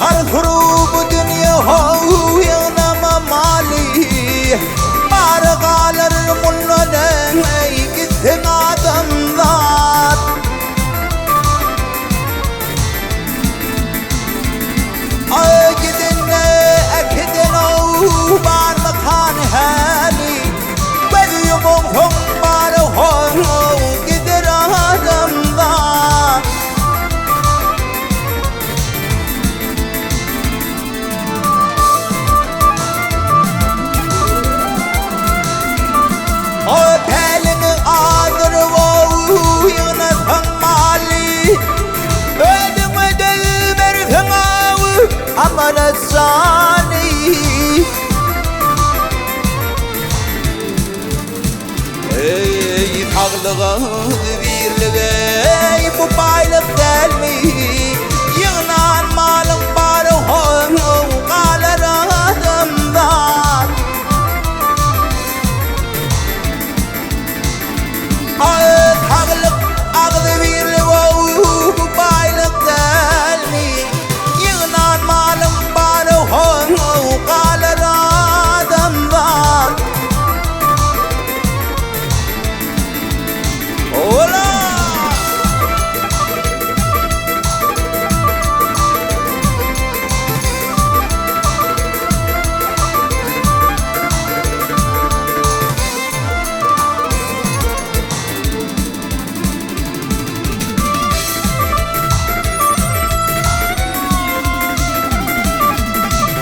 Harfuru bu dünya yanama mali Margalar mullane gittin adamlar Gidin ekidin o bar makan hali Bediyumun hong bar hong gidir adamlar Pelini ağır o yığına mali Ödümü delmerfen ağı amanet sani Ey tağlığa birliğe bu baylık del mi Yığınan malın barı hon kalır adımdan Tağlık ağlı birli bu baylık del mi Yığınan malın barı hon kalır adamdan Ola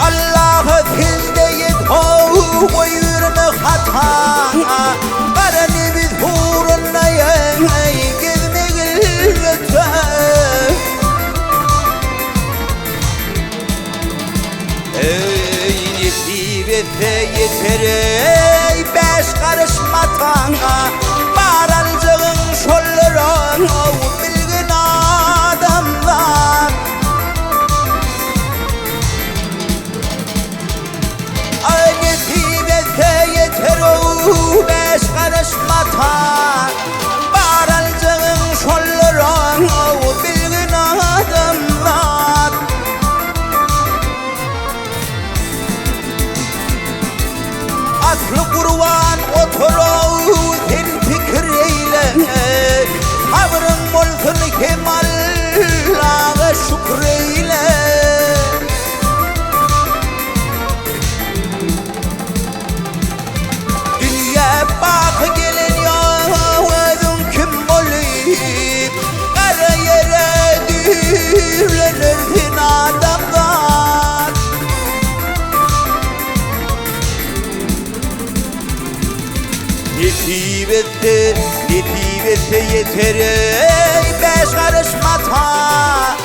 Allah'ı tildeyip yürüme hata Karani biz hurunla gizmi lütfen Ey nesibete yeter ey beş karış matana Baralcığın şolların bilgin adamlar Yeter o beş karış matan Baralcığın şolların bilgin adamlar Aklı kurvan otur o sen fikir eyle Sabrın olsun Kemal'e şükreyle Bak gelin ya özün kim olayım Kara yere düğlenirsin adamlar Netibette yeter ey beş karış mata